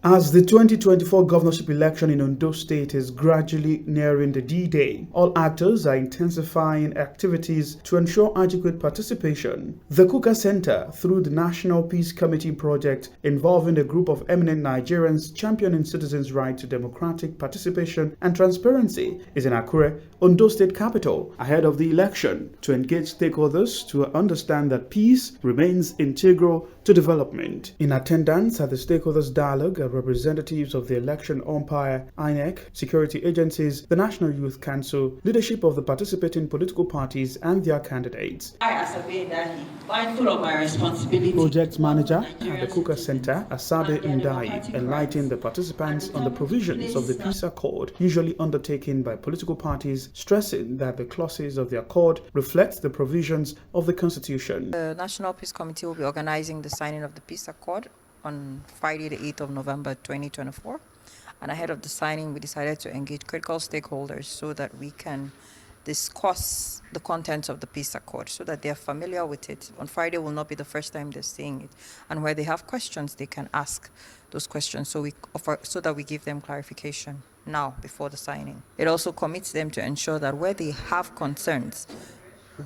As the 2024 governorship election in Ondo State is gradually nearing the D-Day, all actors are intensifying activities to ensure adequate participation. The Kuka Center, through the National Peace Committe project involving a group of eminent Nigerians championing citizens' right to democratic participation and transparency, is in Akure, Ondo State capital, ahead of the election to engage stakeholders to understand that peace remains integral to development. In attendance at the stakeholders' dialogue are representatives of the election umpire, INEC, security agencies, the National Youth Council, leadership of the participating political parties and their candidates. I, as a Dahi, mindful of my responsibility. Project manager at the Kuka Center, Asabe Ndai, enlightened the participants on the provisions of the Peace Accord, usually undertaken by political parties, stressing that the clauses of the accord reflect the provisions of the Constitution. The National Peace Committe will be organizing the signing of the Peace Accord on Friday, the 8th of November, 2024. And ahead of the signing, we decided to engage critical stakeholders so that we can discuss the contents of the Peace Accord so that they're familiar with it. On Friday will not be the first time they're seeing it. And where they have questions, they can ask those questions so that we give them clarification now before the signing. It also commits them to ensure that where they have concerns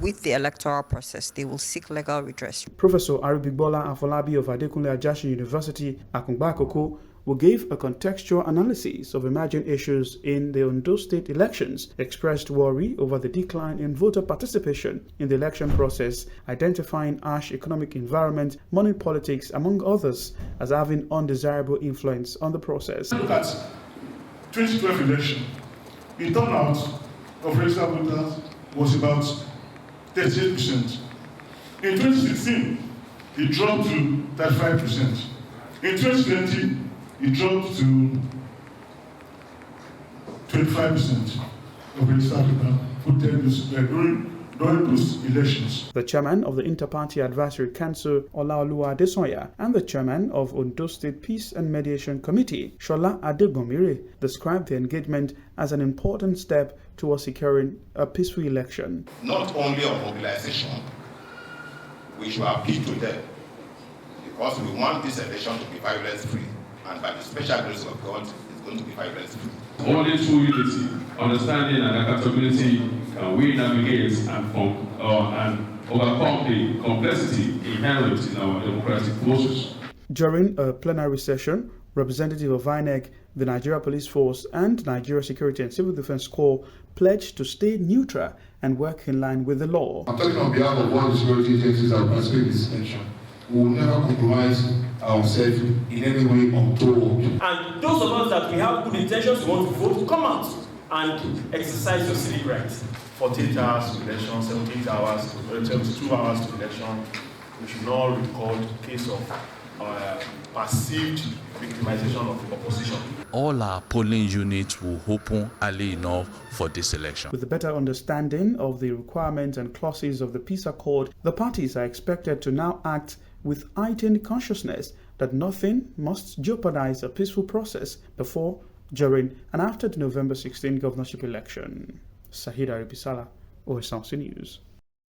with the electoral process, they will seek legal redress. Professor Aribisala of Adekunle Ajashi University, Akungba who gave a contextual analysis of emerging issues in the Ondo State elections, expressed worry over the decline in voter participation in the election process, identifying harsh economic environment, money politics, among others, as having undesirable influence on the process. Look at 2012 election. The turnout of registered voters was about 38%. In 2016, it dropped to 35%. In 2020, it dropped to 25% of registered voters voted during those elections. The chairman of the Inter-Party Advisory Council, Olaoluwa Adesonya, and the chairman of Ondo State Peace and Mediation Committee, Shola Adegbomire, described the engagement as an important step towards securing a peaceful election. Not only on mobilization, we should appeal to them because we want this election to be violence-free, and by the special grace of God, it's going to be violence-free. Only through unity, understanding and accountability can we navigate and overcome the complexity inherent in our democratic process. During a plenary session, representative of INEC, the Nigeria Police Force, and Nigeria Security and Civil Defense Corps pledged to stay neutral and work in line with the law. I'm talking on behalf of all the security agencies that participate in this election. We will never compromise ourselves in any way untold. And those of us that we have good intentions, we want to vote, come out and exercise your civic rights. 48 hours to election, 78 hours, 72 hours to election. We should not record case of perceived victimization of the opposition. All our polling units will open early enough for this election. With a better understanding of the requirements and clauses of the Peace Accord, the parties are expected to now act with heightened consciousness that nothing must jeopardize a peaceful process before, during, and after the November 16 governorship election. Zaheed Aribisala, OSRC News.